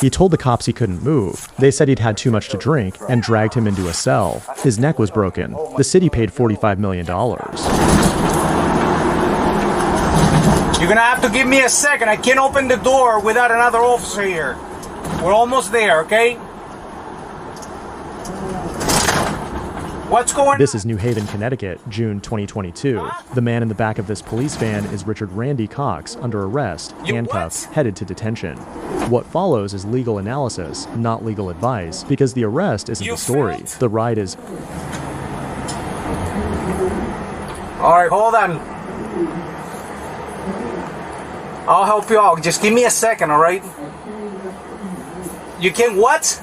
He told the cops he couldn't move. They said he'd had too much to drink and dragged him into a cell. His neck was broken. The city paid $45 million. You're gonna have to give me a second. I can't open the door without another officer here. We're almost there, okay? What's going on? This is New Haven, Connecticut, June 2022. The man in the back of this police van is Richard Randy Cox, under arrest, handcuffed, headed to detention. What follows is legal analysis, not legal advice, because the arrest isn't the story. The ride is... All right, hold on. I'll help you out. Just give me a second, all right? You can what?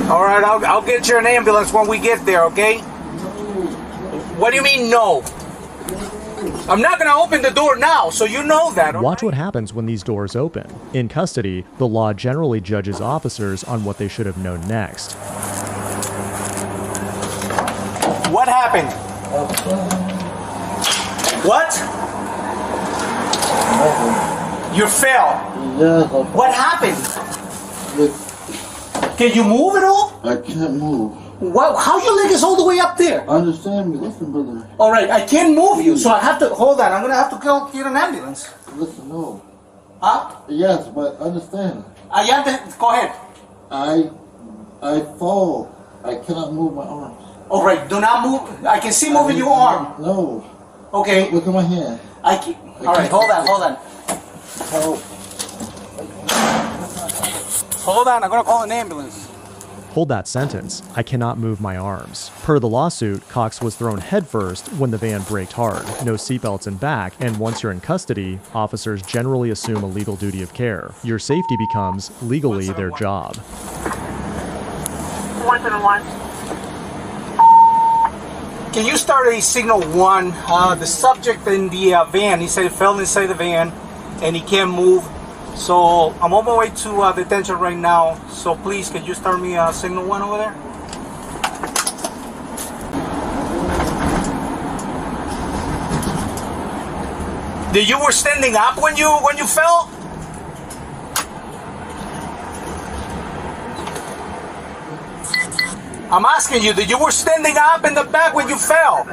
All right, I'll get you an ambulance when we get there, okay? What do you mean, no? I'm not going to open the door now, so you know that. Watch what happens when these doors open. In custody, the law generally judges officers on what they should have known next. What happened? What? You fell. What happened? Can you move at all? I can't move. Wow, how your leg is all the way up there? Understand me, listen, brother. All right, I can't move you, so I have to, hold on, I'm going to have to go get an ambulance. Listen, no. Huh? Yes, but understand. Go ahead. I fall. I cannot move my arms. All right, do not move. I can see moving your arm. No. Okay. Look at my hand. All right, hold on. Help. Hold on, I'm going to call an ambulance. Hold that sentence. I cannot move my arms. Per the lawsuit, Cox was thrown headfirst when the van braked hard. No seatbelts in back, and once you're in custody, officers generally assume a legal duty of care. Your safety becomes, legally, their job. 171. Can you start a signal 1? The subject in the van, he said he fell inside the van and he can't move. So I'm on my way to detention right now. So please, can you start me signal 1 over there? You were standing up when you fell? I'm asking you, you were standing up in the back when you fell?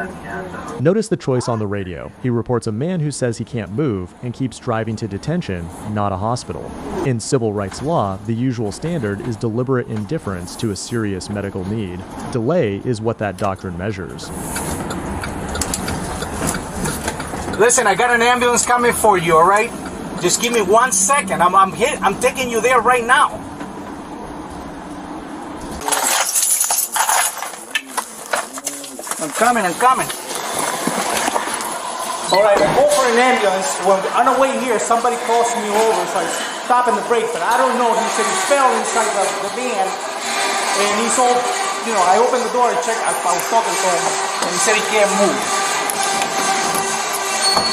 Notice the choice on the radio. He reports a man who says he can't move and keeps driving to detention, not a hospital. In civil rights law, the usual standard is deliberate indifference to a serious medical need. Delay is what that doctrine measures. Listen, I got an ambulance coming for you, all right? Just give me 1 second. I'm taking you there right now. I'm coming. All right, I go for an ambulance. When on the way here, somebody crossed me over, so I stopped in the brake, but I don't know. He said he fell inside the van, and he's all, I opened the door and checked. I was talking to him, and he said he can't move.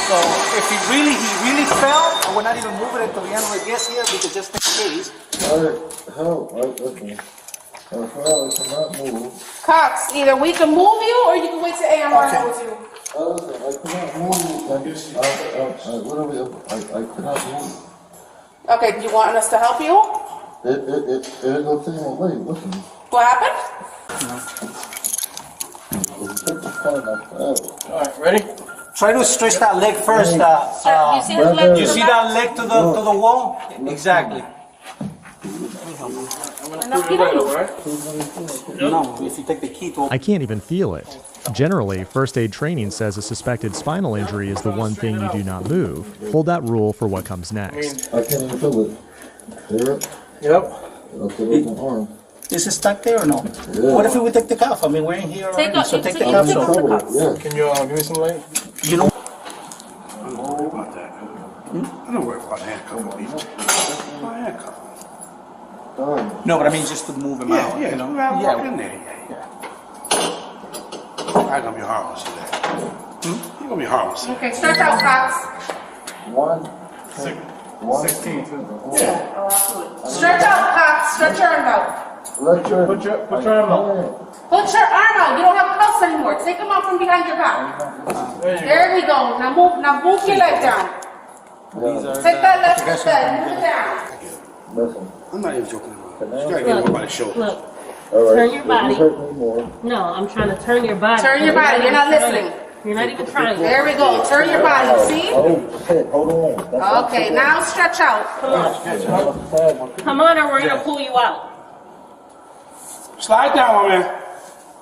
So if he really fell, I would not even move it until the ambulance gets here, because just in case. Help. Okay. I cannot move. Cox, either we can move you or you can wait till AMR knows you. I cannot move. I cannot move. Okay, do you want us to help you? It ain't no thing away. Listen. What happened? All right, ready? Try to stretch that leg first. You see his leg? You see that leg to the wall? Exactly. No, if you take the key to... I can't even feel it. Generally, first aid training says a suspected spinal injury is the one thing you do not move. Hold that rule for what comes next. I can't even feel it. Hear it? Yep. Okay, with my arm. Is it stuck there or no? Yeah. What if we take the cuff? I mean, we're in here already, so take the cuff off. Yeah. Can you give me some light? You know... I don't worry about that. I don't worry about handcuffing people. My handcuff. No, but I mean just to move him out, Yeah, you know? walk in there. Yeah. I'm gonna be harmless today. You're gonna be harmless. Okay, stretch out, Cox. 16. Stretch out, Cox. Stretch your arm out. Put your arm out. Put your arm Take them out from behind your back. There we go. Now move your leg down. Take that left leg, move it down. Listen. I'm not even joking about it. You gotta get over by the shoulder. Look, All right. turn your body. You hurt me more. No, I'm trying to turn your body. Turn your body. You're not listening. You're not even trying. There we go. Turn your body. See? Oh, shit. Hold on. That's Okay, now stretch out. Come on, or we're gonna pull you out. Slide down, my man.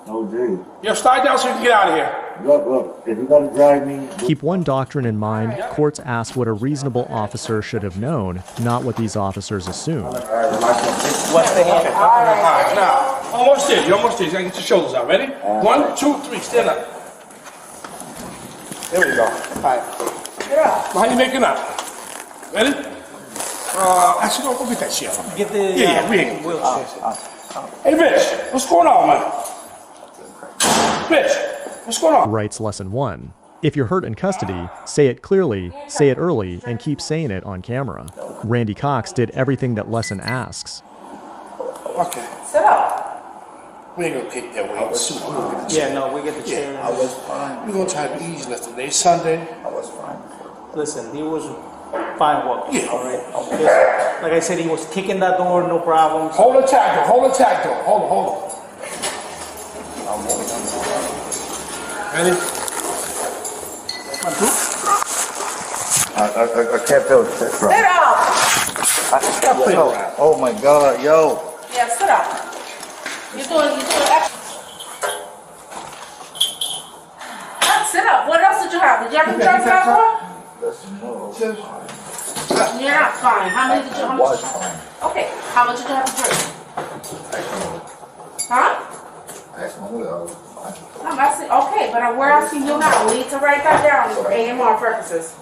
Oh, gee. Yo, slide down so you can get out of here. Look. If you gotta drive me. Keep one doctrine in mind, courts ask what a reasonable officer should have known, not what these officers assume. What's the hand? All right, now. Almost there. You're almost there. You gotta get your shoulders out. Ready? 1, 2, 3. Stand up. There we go. All right. How you making up? Ready? Actually, no, go get that shit. Get the Yeah, we ain't. wheelchair. Hey, Rich, what's going on, man? Rich, what's going on? Writes lesson 1. If you're hurt in custody, say it clearly, say it early, and keep saying it on camera. Randy Cox did everything that lesson asks. Okay. Sit up. We ain't gonna take that weight soon. Yeah, no, we get the chair. I was fine. We're gonna try to be easy. Left today, Sunday. I was fine. Listen, he was fine walking. Yeah. All right. Like I said, he was kicking that door, no problems. Hold the tag door. Hold the tag door. Hold on. Ready? 1, 2. I can't feel it. Sit up. Oh my God, yo. Yeah, sit up. You're doing extra. Sit up. What else did you have? Did you have any drugs out for? You're not fine. How many did you have? Was fine. Okay. How much did you have to drink? Huh? I'm asking, okay, but we're asking you now. We need to write that down for AMR purposes.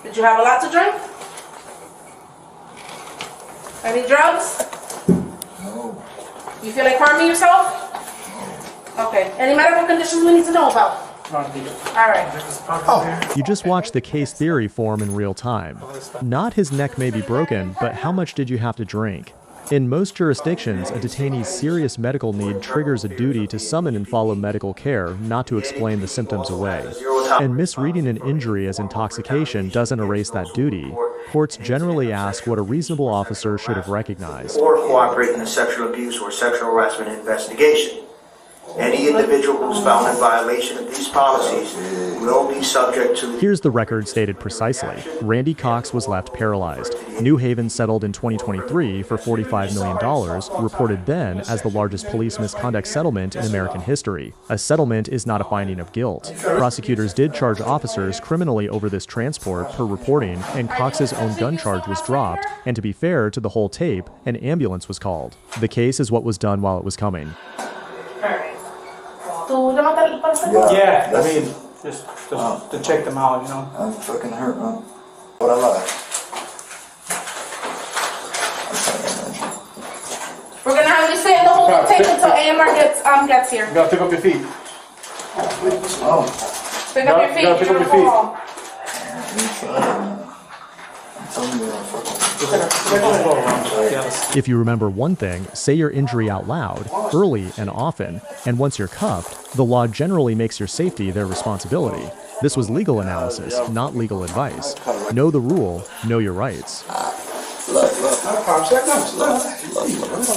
Did you have a lot to drink? Any drugs? No. You feel like harming yourself? Okay. Any medical conditions we need to know about? All right. You just watched the case theory form in real time. Not his neck may be broken, but how much did you have to drink? In most jurisdictions, a detainee's serious medical need triggers a duty to summon and follow medical care, not to explain the symptoms away. And misreading an injury as intoxication doesn't erase that duty. Courts generally ask what a reasonable officer should have recognized. Or cooperate in a sexual abuse or sexual harassment investigation. Any individual who's found in violation of these policies will be subject to... Here's the record stated precisely. Randy Cox was left paralyzed. New Haven settled in 2023 for $45 million, reported then as the largest police misconduct settlement in American history. A settlement is not a finding of guilt. Prosecutors did charge officers criminally over this transport per reporting, and Cox's own gun charge was dropped, and to be fair to the whole tape, an ambulance was called. The case is what was done while it was coming. Yeah, I mean, just to check them out, you know. I'm fucking hurt, man. But I lie. We're gonna have you stay in the whole tape until AMR gets here. You gotta pick up your feet. Oh. Pick up your feet. Pick up your feet. I'm telling you, I'm fucking. If you remember one thing, say your injury out loud, early and often, and once you're cuffed, the law generally makes your safety their responsibility. This was legal analysis, not legal advice. Know the rule, know your rights. Look.